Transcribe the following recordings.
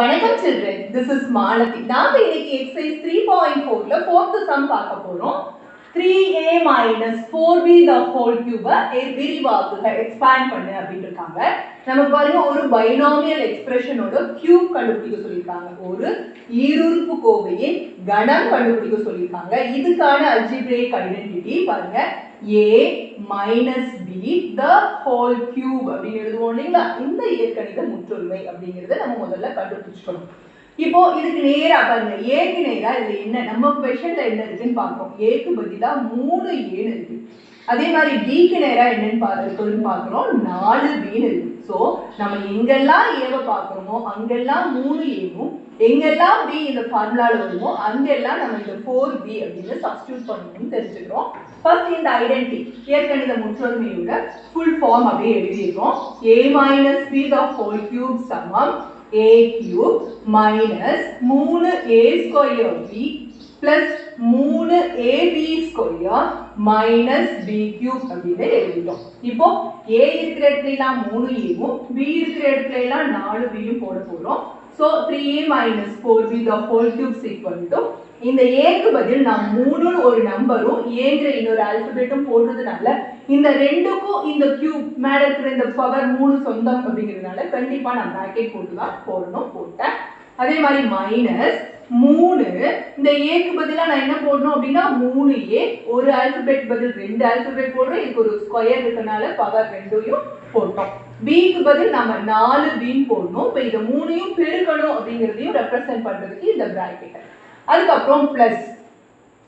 வணக்கம் children, this is Malathi. நாம இன்னைக்கு exercise 3.4ல fourth sum பார்க்க போறோம். 3a minus 4b the whole cube விரிவாக்குக expand பண்ணு அப்படின்னு இருக்காங்க. நமக்கு பாருங்க ஒரு பைனாமியல் எக்ஸ்பிரஷனோட கியூப் கண்டுபிடிக்க சொல்லியிருக்காங்க. ஒரு ஈருறுப்பு கோவையின் கணம் கண்டுபிடிக்க சொல்லியிருக்காங்க. இதுக்கான அல்ஜிப்ரேக் ஐடென்டிட்டி பாருங்க a minus b the whole cube அப்படின்னு எழுதுவோம் இல்லைங்களா. இந்த இயற்கணித முற்றொருமை அப்படிங்கறத நம்ம முதல்ல கண்டுபிடிச்சுக்கணும். இப்போ இதுக்கு நேரா பாருங்க ஏக்கு நேரா இதுல என்ன நம்ம क्वेश्चनல என்ன இருக்குன்னு பார்ப்போம். ஏக்கு பதிலா 3 a இருக்கு. அதே மாதிரி b-க்கு நேரா என்னன்னு பார்க்கிறோம் 4b இருக்கு. சோ நம்ம எங்கெல்லாம் a-வை பார்க்கறோமோ அங்கெல்லாம் 3a-வும் எங்கெல்லாம் b இந்த ஃபார்முலால வருமோ அங்கெல்லாம் நம்ம இந்த 4b அப்படின்னு சப்ஸ்டிட்யூட் பண்ணணும்னு தெரிஞ்சுக்கிறோம். ஃபர்ஸ்ட் இந்த ஐடென்டிட்டி இயற்கணித முற்றொருமையோட ஃபுல் ஃபார்ம் அப்படியே எழுதியிருக்கோம். a - b the whole cube சமம் a cube minus 3a square b plus 3ab square minus b cube அப்படின்னு எழுதிட்டோம். இப்போ a இருக்கிற இடத்துல எல்லாம் 3a-வும் b இருக்கிற இடத்துல எல்லாம் 4b-யும் போட போறோம். So 3a minus 4b the whole cube is equal to இந்த a-க்கு பதில் நான் 3 ஒரு நம்பரும் a-ங்கற இன்னொரு ஆல்பபெட்டும் போடுறதுனால இந்த ரெண்டுக்கும் இந்த கியூப் மேல இருக்கிற இந்த பவர் 3 சொந்தம் அப்படிங்கிறதுனால கண்டிப்பா நான் பிராக்கெட் போட்டு தான் போட்டேன். அதே மாதிரி மைனஸ் 3 இந்த a-க்கு பதிலா நான் என்ன போடணும் அப்படினா 3a ஒரு ஆல்பபெட் பதில் ரெண்டு ஆல்பபெட் போடுறோம். இதுக்கு ஒரு ஸ்கொயர் இருக்கனால பவர் 2யும் போட்டோம். b-க்கு பதில் நாம 4b போடணும். இப்போ இத மூணையும் பெருக்கணும் அப்படிங்கறதையும் ரெப்ரசன்ட் பண்றதுக்கு இந்த பிராக்கெட். அதுக்கு அப்புறம் பிளஸ்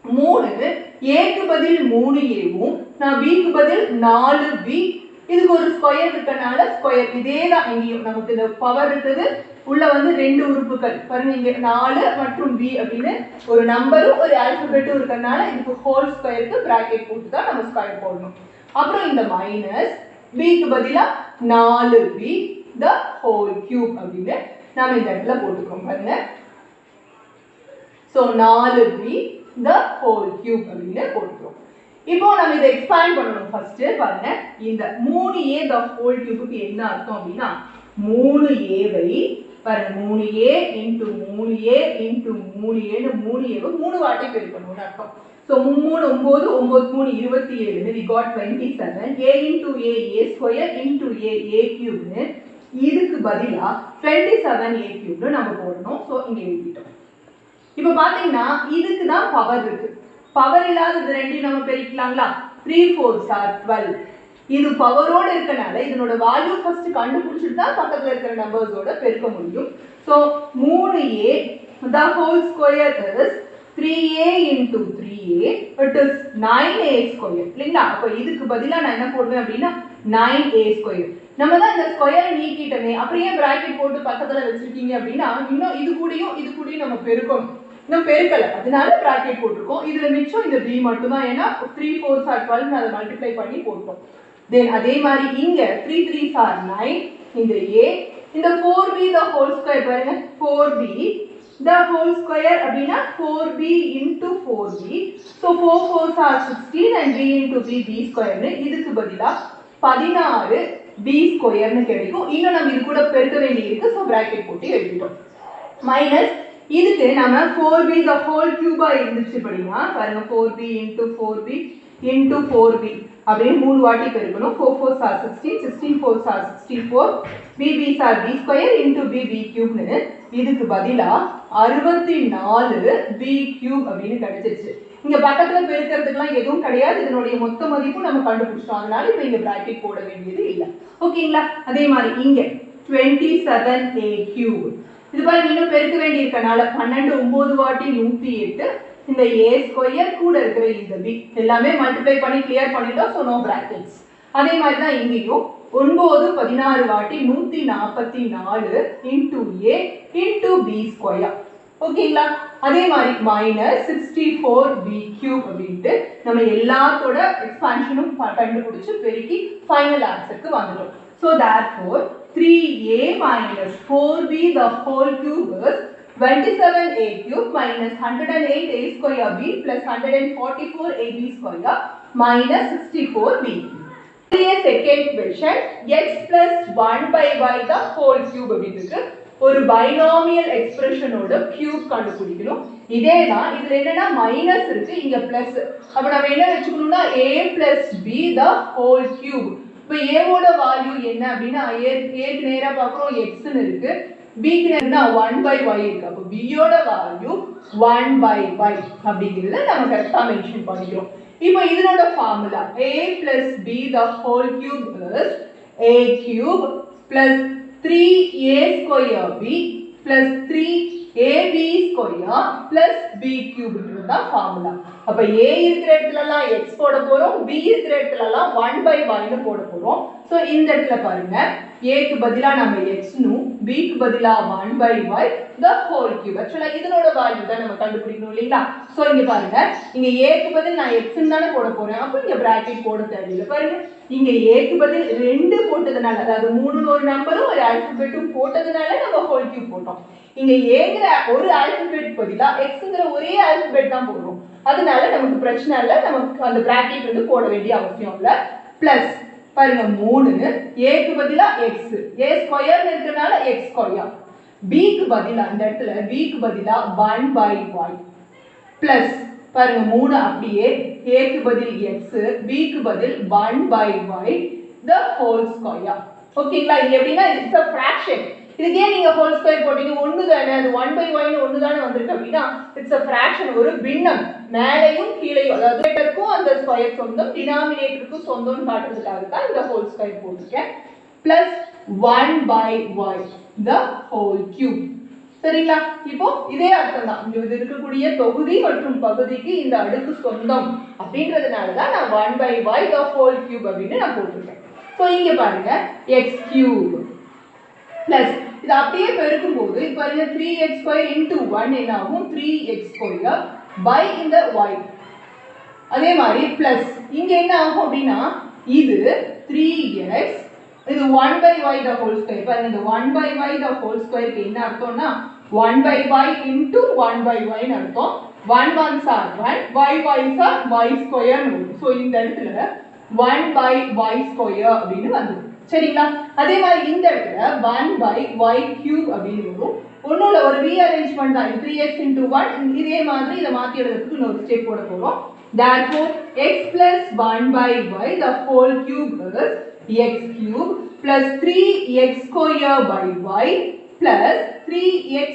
3 a-க்கு பதில் 3a-வும் நான் b-க்கு பதில் 4b இதுக்கு ஒரு ஸ்கொயர் இருக்கனால ஸ்கொயர் இதேதான் இங்கேயும் நமக்கு இந்த பவர் இருக்குது. உள்ள வந்து ரெண்டு உறுப்புகள் பாருங்க இங்க 4 மற்றும் b அப்படின்னு ஒரு நம்பரும் ஒரு ஆல்பபெட்டும் இருக்கனால இதுக்கு ஹோல் ஸ்கொயருக்கு பிராக்கெட் போட்டு தான் நம்ம ஸ்கொயர் போடணும். அப்புறம் இந்த மைனஸ் b-க்கு பதிலா 4b the whole cube அப்படின்னு நாம இந்த இடத்துல போட்டுக்கிறோம் பாருங்க. So 4b the whole cube அப்படின்னு போட்டுக்கிறோம். இப்போ நம்ம இதை எக்ஸ்பேண்ட் பண்ணணும். ஃபர்ஸ்ட் பாருங்க இந்த 3a the whole cube-க்கு என்ன அர்த்தம் அப்படினா 3a-வை பாருங்க 3a into 3a into 3a னு 3a-வை 3 வாட்டி பெருக்கணும்னு அர்த்தம். So 3 9 9 3 27 we got 27 a into a square into a cube னு இதுக்கு பதிலா 27a cube னு நம்ம போடணும். சோ இங்க எழுதிட்டோம். இப்போ பாத்தீங்கன்னா இதுக்கு தான் பவர் இருக்கு. பவர் இல்லாதது ரெண்டையும் நம்ம பெருக்கலாம்ல. 3 4s are 12. இது பவரோட இருக்கனால இதனோட வேல்யூ ஃபர்ஸ்ட் கண்டுபிடிச்சிட்டு தான் பக்கத்துல இருக்கிற நம்பர்ஸோட பெருக்க முடியும். So 3a the whole square is 3a into 3a it is 9a square இல்லைங்களா. அப்ப இதுக்கு பதிலா நான் என்ன போடுவேன் அப்படினா 9a square. நம்ம தான் இந்த ஸ்கொயரை நீக்கிட்டமே அப்படியே பிராக்கெட் போட்டு பக்கத்துல வச்சிருக்கீங்க அப்படினா இன்னும் இது கூடயும் நம்ம பெருக்கணும். இன்னும் பெருக்கல அதனால பிராக்கெட் போட்டுருக்கோம். இதுல மிச்சம் இந்த b மட்டும் தான். ஏனா 3 4s are 12 அத மல்டிப்ளை பண்ணி போட்டோம். தென் அதே மாதிரி இங்க 3 3s are 9 இந்த a இந்த 4b the whole square பாருங்க 4b the whole square அப்படினா 4b into 4b. so 4 4s are 16 and b into b square னு இதுக்கு பதிலா 16 b square னு கிடைக்கும். இன்னும் நம்ம இது கூட பெருக்க வேண்டியிருக்கு. சோ பிராக்கெட் போட்டு எழுதிட்டோம். மைனஸ் இதுக்கு நாம 4b the whole cube இருந்துச்சு அப்படினா பாருங்க 4b into 4b into 4b அப்படியே மூணு வாட்டி பெருக்கணும். 4 4s are 16 16 4s are 64 bb's are b square into b cube னு இதுக்கு பதிலா 64 b cube அப்படினு கிடைச்சிருச்சு. இங்க பக்கத்துல பெருக்கிறதுக்குலாம் எதுவும் கிடையாது. இதனுடைய மொத்த மதிப்பு நம்ம கண்டுபிடிச்சோம். அதனால இப்போ இங்க பிராக்கெட் போட வேண்டியது இல்ல. ஓகேங்களா. அதே மாதிரி இங்க 27a cube இது பாருங்க இன்னும் பெருக்க வேண்டி இருக்கனால 12 9 வாட்டி 108 இந்த a ஸ்கொயர் கூட இருக்கிற இந்த b எல்லாமே மல்டிப்ளை பண்ணி கிளியர் பண்ணிட்டோம். So no brackets. அதே மாதிரி தான் இங்கேயும் 9 16 வாட்டி 144 into a into b square. ஓகேங்களா. அதே மாதிரி மைனஸ் 64b cube அப்படிட்டு நம்ம எல்லாத்தோட எக்ஸ்பான்ஷனும் கண்டுபிடிச்சு பெருக்கி ஃபைனல் ஆன்சருக்கு வந்துட்டோம். So therefore 3a minus 4b the whole cube is 27a cube minus 108a square b plus 144ab square minus 64b. Second question x plus 1 by y the whole cube அப்படிங்கிறது ஒரு binomial எக்ஸ்பிரஷனோட cube கண்டுபிடிக்கணும். இதே தான் இதுல என்னன்னா minus இருக்கு, இங்க plus. அப்ப நம்ம என்ன வெச்சுக்கணும்னா a plus b the whole cube. இப்போ a ஓட வேல்யூ என்ன அப்படினா a க்கு நேரா பார்க்கறோம் x ன்னு இருக்கு, b க்கு நேரா 1/y இருக்கு. அப்ப b ஓட வேல்யூ 1/y அப்படிங்கறத நம்ம கரெக்ட்டா மென்ஷன் பண்ணிக்கிறோம். இப்போ இதனோட formula a plus b the whole cube is a cube plus 3a square b plus 3ab square plus b cube இதுதான் ஃபார்முலா. அப்ப a இருக்கிற இடத்துல எல்லாம் x போட போறோம், b இருக்கிற இடத்துல எல்லாம் 1/y ன்னு போட போறோம். சோ இந்த இடத்துல பாருங்க a க்கு பதிலா நம்ம x னும் b க்கு பதிலா 1/y the whole cube. Actually இதனோட வேல்யூ தான் நம்ம கண்டுபிடிக்கணும் இல்லீங்களா? சோ இங்க பாருங்க, இங்க a க்கு பதில் நான் x ன்னு தான போட போறேன். அப்ப இங்க பிராக்கெட் போட தேவையில்லை. பாருங்க இங்க a க்கு பதில் 2 போட்டதனால, அதாவது 3 ன்னு ஒரு நம்பரும் ஒரு ஆல்பபெட்டும் போட்டதனால நம்ம whole cube போட்டோம். இங்க aங்கற ஒரு ஆல்பபெட் பதிலா xங்கற ஒரே ஆல்பபெட் தான் போடுறோம். அதனால நமக்கு பிரச்சனை இல்ல, நமக்கு அந்த பிராக்கெட் வந்து போட வேண்டிய அவசியம் இல்ல. பிளஸ் பாருங்க 3 a க்கு பதிலா x, a ஸ்கொயர் இருக்கனால x ஸ்கொயர், b க்கு பதிலா இந்த இடத்துல b க்கு பதிலா 1/y பிளஸ் பாருங்க 3 அப்படியே a க்கு பதில் x, b க்கு பதில் 1/y the whole square. ஓகேங்களா? இது எப்படின்னா இட்ஸ் a fraction. இதுக்கே நீங்க ஹோல் ஸ்கொயர் போட்டீங்க ஒன்னு தானே, அது 1/y ன்னு ஒன்னு தானே வந்திருக்கு அப்படினா இட்ஸ் a fraction, ஒரு பின்னம். மேலையும் கீழையும், அதாவது நியூமரேட்டருக்கும் அந்த ஸ்கொயர் சொந்தம், டினாமினேட்டருக்கும் சொந்தம்னு காட்டுறதுக்காக தான் இந்த ஹோல் ஸ்கொயர் போட்டுருக்கேன். Plus 1/y the whole cube. சரிங்களா? இப்போ இதே அர்த்தம் தான். இங்க இருக்கக்கூடிய தொகுதி மற்றும் பகுதிக்கு இந்த அடுக்கு சொந்தம் அப்படின்றதுனால தான் நான் 1/y the whole cube அப்படின்னு நான் போட்டுருக்கேன். சோ இங்க பாருங்க x cube plus இது அப்படியே பெருக்கும் போது இப்ப பாருங்க 3x square into 1 என்ன ஆகும்? 3x square by இந்த y. அதே மாதிரி பிளஸ் இங்க என்ன ஆகும் அப்படினா இது 3x, இது 1/y the whole square. பாருங்க இந்த 1/y the whole square க்கு என்ன அர்த்தம்னா 1/y into 1/y ன்னு அர்த்தம். 1 1s are 1, y y's are y square ன்னு வரும். சோ இந்த இடத்துல 1/y square அப்படினு வந்தது. சரிங்களா? அதே மாதிரி இந்த இடத்துல 1/y cube அப்படினு வரும். ஒண்ணுல ஒரு ரீஅரேஞ்ச்மென்ட் தான். 3x into 1 இதே மாதிரி இத மாத்தி எழுதுறதுக்கு இன்னொரு ஸ்டெப் போட போறோம். Therefore x plus 1/y the whole cube is x cube plus 3x square by y plus 3x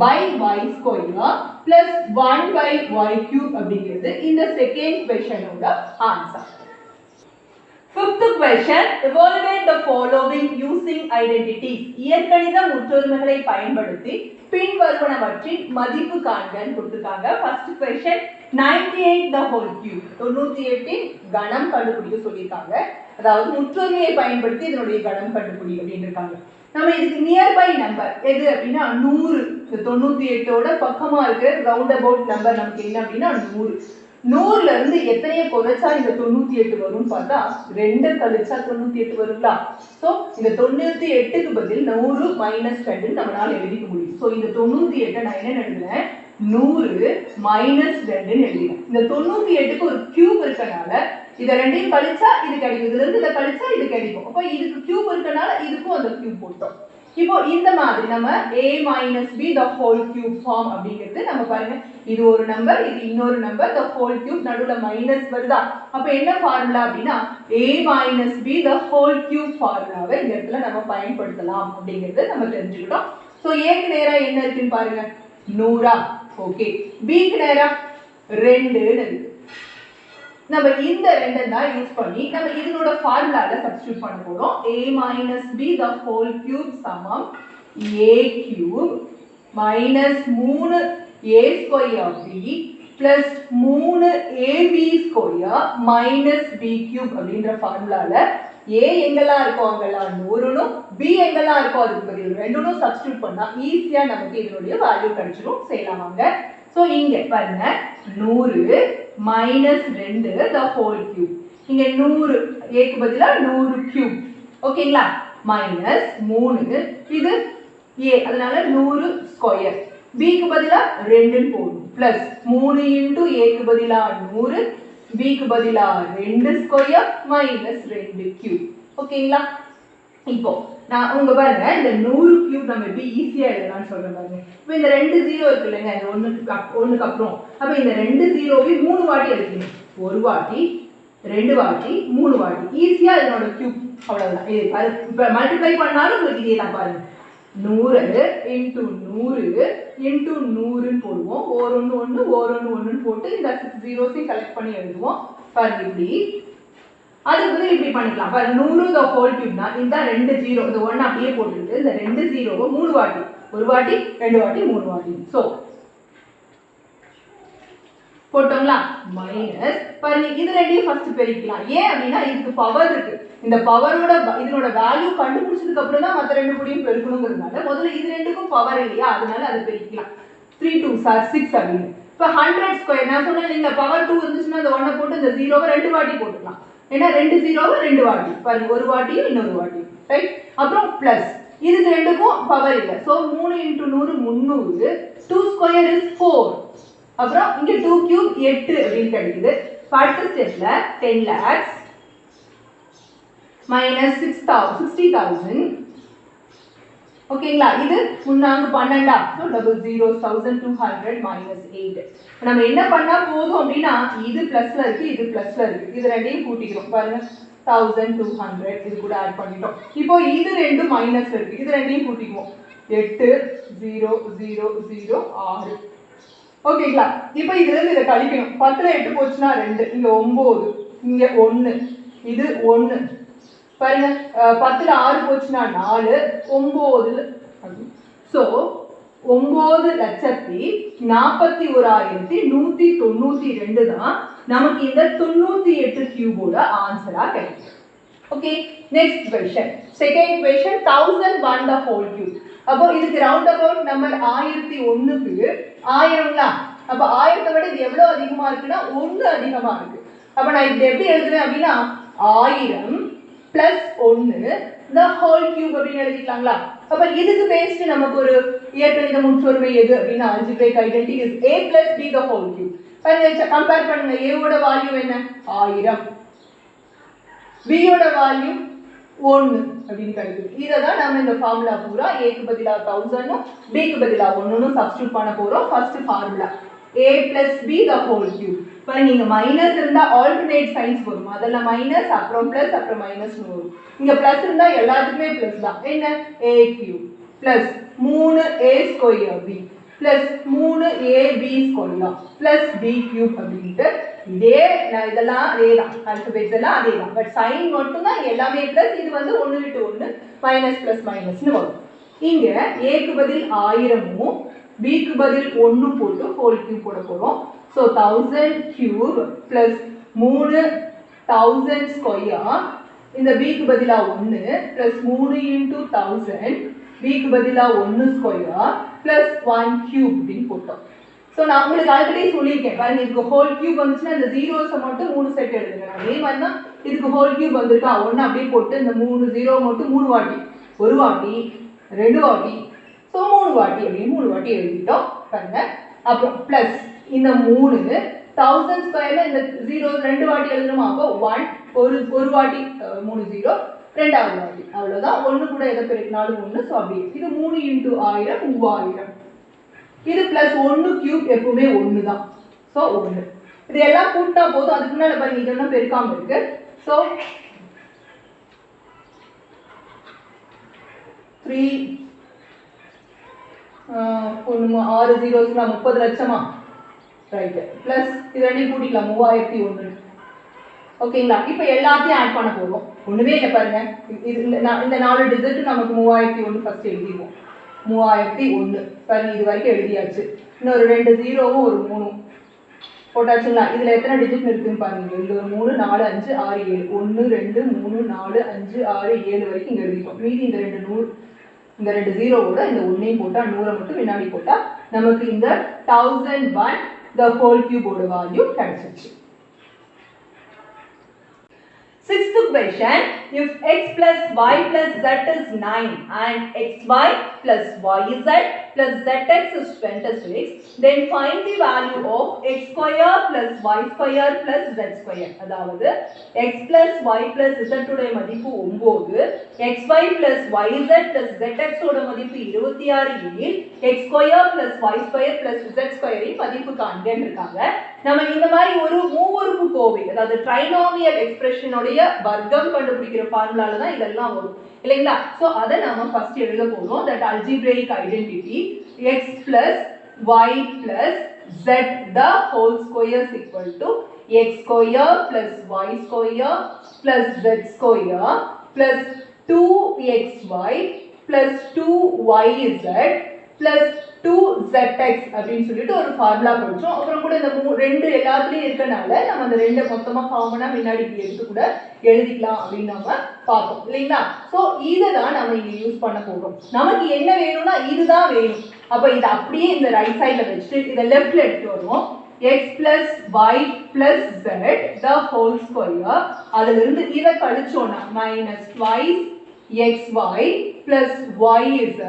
by y square plus 1/y cube அப்படிங்கிறது இந்த செகண்ட் क्वेश्चनோட answer. Fifth question, evaluate the following using identities. இயற்கணித முற்றொருமைகளை பயன்படுத்தி பின்வருவனவற்றின் மதிப்பு காண்கன்னு கொடுத்திருக்காங்க. First question, 98 the whole cube. 98 இன் கணம் கண்டுபிடிக்க சொல்லிருக்காங்க. அதாவது முற்றொருமையை பயன்படுத்தி இதனுடைய கணம் கண்டுபிடி அப்படின்னு இருக்காங்க. நம்ம இதுக்கு நியர்பை நம்பர் எது அப்படின்னா 100. 98 ஓட பக்கமா இருக்கிற ரவுண்ட் அபவுட் நம்பர் நமக்கு என்ன அப்படின்னா 100. 100ல இருந்து எத்தனைய குறைச்சா இந்த 98 வரும்னு பார்த்தா 2 கழிச்சா 98 வருங்களா? சோ இந்த 98க்கு பதில் 100 மைனஸ் 2 நம்மளால எழுதிக்க முடியும். சோ இந்த 98 நான் என்ன எழுதுறேன்? 100 மைனஸ் 2 எழுதுறேன். இந்த 98க்கு ஒரு கியூப் இருக்கனால இத ரெண்டையும் கழிச்சா இது கிடைக்கும், இதுல இருந்து இத கழிச்சா இது கிடைக்கும். அப்ப இதுக்கு கியூப் இருக்கனால இதுக்கும் அந்த கியூப் போட்டோம். இப்போ இந்த மாதிரி நம்ம a minus b the whole cube form அப்படிங்கிறது நம்ம பாருங்க, இது ஒரு நம்பர், இது இன்னொரு நம்பர், the whole cube நடுவுல மைனஸ் வருதா? அப்ப என்ன ஃபார்முலா அப்படினா a minus b the whole cube ஃபார்முலாவை இந்த இடத்துல நம்ம பயன்படுத்தலாம் அப்படிங்கிறது நம்ம தெரிஞ்சுக்கிட்டோம். சோ a க்கு நேரா என்ன இருக்குன்னு பாருங்க, 100. ஓகே, b க்கு நேரா 2 இருக்கு. நம்ம இந்த ரெண்டை தான் யூஸ் பண்ணி நம்ம இதனோட ஃபார்முலால சப்ஸ்டிட்யூட் பண்ண போறோம். a minus b the whole cube சமம் a cube minus 3a square b plus 3ab square minus b cube அப்படிங்கற ஃபார்முலால a எங்கெல்லாம் இருக்கோ அங்கெல்லாம் 100னும் b எங்கெல்லாம் இருக்கோ அதுக்கு பதில் 2னும் சப்ஸ்டிட்யூட் பண்ணா ஈஸியா நமக்கு இதனுடைய வேல்யூ கிடைச்சிரும். செய்யலாமாங்க? சோ இங்க பாருங்க 100 minus 2 the whole cube. இங்க 100 a க்கு பதிலா 100 cube. ஓகேங்களா? minus 3 இது a, அதனால 100 ஸ்கொயர். b க்கு பதிலா 2 ன்னு போடும். plus 3 into a க்கு பதிலா 100, b க்கு பதிலா 2 ஸ்கொயர் minus 2 cube. ஓகேங்களா? இப்போ நான் உங்க பாருங்க இந்த 100 கியூப் நம்ம எப்படி ஈஸியா எழுதலாம்னு சொல்றேன் பாருங்க. இப்போ இந்த ரெண்டு ஜீரோ இருக்கு இல்லைங்க, இந்த ஒண்ணுக்கு அப்புறம் அப்ப இந்த ரெண்டு ஜீரோவையும் 3 வாட்டி எழுதிக்கணும். ஒரு வாட்டி, ரெண்டு வாட்டி, 3 வாட்டி. ஈஸியா இதனோட கியூப் அவ்வளவுதான். இப்ப மல்டிப்ளை பண்ணாலும் உங்களுக்கு இதே தான் பாருங்க. 100 இன்டூ 100 இன்டூ 100ன்னு போடுவோம். ஓர் ஒன்று ஒன்று ஓர் ஒன்று ஒன்றுன்னு போட்டு இந்த 6 ஜீரோஸையும் கலெக்ட் பண்ணி எழுதுவோம். பாருங்க இப்படி. அதுக்கு வந்து இப்படி பண்ணிக்கலாம். பாருங்க 100 the whole cubeனா இந்த ரெண்டு ஜீரோ இந்த ஒன்று அப்படியே போட்டுட்டு இந்த ரெண்டு ஜீரோவை 3 வாட்டி, ஒரு வாட்டி, ரெண்டு வாட்டி, 3 வாட்டி. ஸோ போட்டோங்களா? மைனஸ் பாருங்க இது ரெண்டையும் ஃபர்ஸ்ட் பெருக்கலாம். ஏன் அப்படின்னா இதுக்கு பவர் இருக்கு. இந்த பவரோட இதனோட வேல்யூ கண்டுபிடிச்சதுக்கு அப்புறம் தான் மற்ற ரெண்டு கூடயும் பெருக்கணுங்கிறதுனால முதல்ல இது ரெண்டுக்கும் பவர் இல்லையா, அதனால அதை பெருக்கலாம். 3 2s are 6 அப்படின்னு. இப்போ 100 ஸ்கொயர் நான் சொன்னேன் இல்லைங்களா, பவர் 2 இருந்துச்சுன்னா அந்த ஒன்றை போட்டு இந்த ஜீரோவை ரெண்டு வாட்டி போட்டுக்கலாம். ஏன்னா ரெண்டு ஜீரோவை ரெண்டு வாட்டி பாருங்க, ஒரு வாட்டியும் இன்னொரு வாட்டியும், ரைட்? அப்புறம் பிளஸ் இதுக்கு ரெண்டுக்கும் பவர் இல்லை. ஸோ 3 × 100 300. 2 square is 4. அப்புறம் இங்க 2 கியூப் 8 அப்படின்னு கிடைக்குது. அடுத்த ஸ்டெப்ல 10 lakhs minus 60,000. ஓகேங்களா? இது முன்னாங்க 12 ஸோ டபுள் ஜீரோஸ் 1200 minus 8. நம்ம என்ன பண்ணா போதும் அப்படின்னா இது பிளஸ்ல இருக்கு, இது பிளஸ்ல இருக்கு, இது ரெண்டையும் கூட்டிக்கிறோம். பாருங்க 1200 இது கூட ஆட் பண்ணிட்டோம். இப்போ இது ரெண்டு மைனஸ்ல இருக்கு, இது ரெண்டையும் கூட்டிக்குவோம். 8 0 0 0 6. ஓகேங்களா? இப்போ இதுல இருந்து இதை கழிக்கணும். 10ல 8 போச்சுன்னா 2, இங்க 9, இங்க 1, இது 1. பாருங்க 10ல 6 போச்சுன்னா 4, 9. ஸோ 9,41,192 தான் நமக்கு இந்த 98 கியூபோட ஆன்சரா கிடைக்கும். Okay, next question. Second question 1001 the whole cube. அப்போ இதுக்கு ரவுண்ட் அபவுட் நம்பர் 1001க்கு 1000ங்களா? அப்ப 1000 விட இது எவ்வளவு அதிகமா இருக்குன்னா 1 அதிகமா இருக்கு. அப்ப நான் இது எப்படி எழுதுறேன் அப்படின்னா 1000 plus 1 the whole cube அப்படின்னு எழுதிக்கலாங்களா? அப்ப இதுக்கு பேஸ்ட் நமக்கு ஒரு இயற்கணித முற்றொருமை எது அப்படின்னா algebraic identity is a plus b the whole cube. பாருங்க கம்பேர் பண்ணுங்க. a ஓட வேல்யூ என்ன? 1000. b ஓட வேல்யூ 1 அப்படின்னு கிடைக்குது. இத தான் நாம இந்த ஃபார்முலா பூரா a க்கு பதிலா 1000 b க்கு பதிலா 1 சப்ஸ்டிட்யூட் பண்ண போறோம். First formula a plus b the whole cube. பாருங்க இங்க மைனஸ் இருந்தா ஆல்டர்னேட் சைன்ஸ் வரும். முதல்ல மைனஸ் அப்புறம் பிளஸ் அப்புறம் மைனஸ் வரும். இங்க பிளஸ் இருந்தா எல்லாத்துக்குமே பிளஸ் தான். என்ன? a cube plus 3a square b plus 3ab square plus b cube அப்படின்ட்டு இதே இதெல்லாம் அதேதான், ஆல்பபெட்ஸ் எல்லாம் அதேதான். பட் சைன் மட்டும் தான் எல்லாமே பிளஸ். இது வந்து 1 விட்டு 1 மைனஸ் பிளஸ் மைனஸ்னு வரும். இங்க a க்கு பதில் 1000ம் b க்கு பதில் 1 போட்டு ஹோல் கியூப் போட போறோம். ஸோ 1000 கியூப் பிளஸ் 3000 ஸ்கொயர் இந்த b க்கு பதிலா 1 பிளஸ் 3 × 1000 b க்கு பதிலா 1 ஸ்கொயர் பிளஸ் 1 கியூப் அப்படின்னு போட்டோம். ஸோ நான் உங்களுக்கு ஆல்ரெடி சொல்லியிருக்கேன் பாருங்க, இதுக்கு ஹோல் கியூப் வந்துச்சுன்னா இந்த ஜீரோஸை மட்டும் 3 செட் எழுதுங்க. அதே மாதிரி தான் இதுக்கு ஹோல் கியூப் வந்திருக்கா 1 அப்படியே போட்டு இந்த 3 ஜீரோ மட்டும் 3 வாட்டி, ஒரு வாட்டி, ரெண்டு வாட்டி, ஸோ 3 வாட்டி அப்படின்னு 3 வாட்டி எழுதிட்டோம் பாருங்க. அப்புறம் பிளஸ் இந்த 3 1000 ஸ்கொயர்ல இந்த ஜீரோஸ் ரெண்டு வாட்டி எழுதணுமா? அப்போ 1 ஒரு வாட்டி 3 ஜீரோ, ரெண்டாவது வாட்டி அவ்வளவுதான். 1 கூட எதை பெருக்கினாலும் 1. ஸோ அப்படியே இது 3 × 1000 3000. இது பிளஸ் 1 கியூப் எப்பவுமே 1 தான். ஸோ 1 இது எல்லாம் கூட்டினா போதும். அதுக்கு முன்னாடி பாருங்க இதெல்லாம் பெருக்காம இருக்கு. ஸோ 3 6 ஜீரோஸ்னா 30 லட்சமா? ரைட். பிளஸ் இது ரெண்டையும் கூட்டிக்கலாம் 3001. ஓகேங்களா? இப்போ எல்லாத்தையும் ஆட் பண்ண போறோம். ஒண்ணுமே இல்லை பாருங்க. இது இந்த 4 டிஜிட் நமக்கு 3001 ஃபர்ஸ்ட் எழுதிடுவோம். 3001 பாருங்க இது வரைக்கும் எழுதியாச்சு. இன்னொரு 2 ஜீரோவும் ஒரு 3 போட்டாச்சுங்களா? இதுல எத்தனை டிஜிட் இருக்குன்னு பாருங்க. இது ஒரு 3 4 5 6 7 1 2 3 4 5 6 7 வரைக்கும் இங்க எழுதிட்டோம். மீதி இந்த 2 100 இந்த 2 ஜீரோவோட இந்த 1ஐயும் போட்டா 100 மட்டும் முன்னாடி போட்டா நமக்கு இந்த 1001 the whole cube ஓட வேல்யூ கிடைச்சிருச்சு. Sixth question, if x plus y plus z is 9 and xy plus yz plus zx is 26. Then find the value of x square plus y square plus z square. அதாவது x plus y plus z உடைய மதிப்பு 9, xy plus yz plus zx உடைய மதிப்பு 26 எனில் x square plus y square plus z square இன் மதிப்பு காண்கன்னு இருக்காங்க. நம்ம இந்த மாதிரி ஒரு மூவொருப்பு கோவை அதாவது ட்ரைனாமியல் எக்ஸ்பிரஷன் உடைய வர்க்கம் கண்டுபிடிக்கிற ஃபார்முலால தான் இதெல்லாம் வரும் இல்லைங்களா? சோ அத நாம ஃபர்ஸ்ட் எழுத போறோம். that algebraic identity x plus y plus z the whole square is equal to x square plus y square plus z square plus 2xy plus 2yz plus 2zx அப்படின்னு சொல்லிட்டு ஒரு ஃபார்முலா படிச்சோம். அப்புறம் கூட இந்த ரெண்டு எல்லாத்துலயும் இருக்கனால நம்ம அந்த ரெண்டை மொத்தமா காமனா முன்னாடி எடுத்து கூட எழுதிக்கலாம் அப்படின்னு நம்ம பார்த்தோம் இல்லைங்களா? சோ இதை தான் நம்ம இங்க யூஸ் பண்ண போறோம். நமக்கு என்ன வேணும்னா இதுதான் வேணும். அப்ப இதை அப்படியே இந்த ரைட் சைட்ல வச்சுட்டு இதை லெஃப்ட்ல எடுத்து வருவோம். x plus y plus z the whole square அதுல இருந்து இதை கழிச்சோம்னா minus twice xy plus yz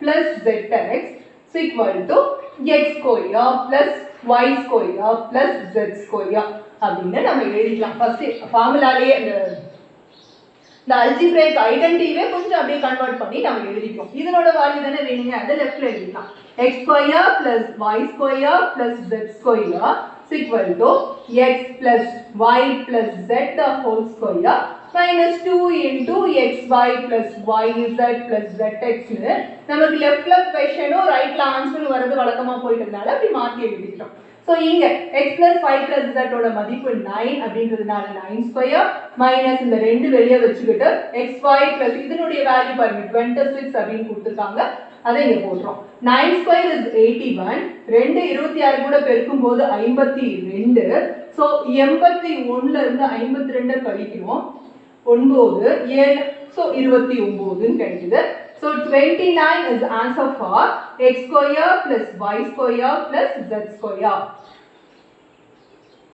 plus zx is equal to x square plus y square plus z square அப்படின்னு நம்ம எழுதிக்கலாம். ஃபர்ஸ்ட் ஃபார்முலாலே இந்த அல்ஜிப்ரைக் ஐடென்டிட்டியே கொஞ்சம் அப்படியே கன்வர்ட் பண்ணி நம்ம எழுதிக்கிறோம். இதனோட வேல்யூ தானே வேணுங்க, அதை லெஃப்ட்ல எழுதிக்கலாம். x square plus y square plus z square is equal to x plus y plus z the whole square minus 2 into xy plus yz plus zx னு நமக்கு லெஃப்ட்ல क्वेश्चனும் ரைட்ல ஆன்சரும் வரது வழக்கமா போயிட்டதனால அப்படி மாத்தி எழுதிட்டோம். சோ இங்க x plus y plus z ஓட மதிப்பு 9 அப்படின்றதுனால 9 ஸ்கொயர் மைனஸ் இந்த ரெண்டு வெளிய வச்சுக்கிட்டு xy plus இதனுடைய வேல்யூ பாருங்க 26 அப்படினு கொடுத்திருக்காங்க. அதை இங்க போடுறோம். 9 square is 81. 2 26 கூட பெருக்கும்போது 52. சோ 81ல இருந்து 52 கழிக்கிறோம். 9 7 so 29 ன்னு கிடைக்குது. So 29 is answer for x square plus y square plus z square.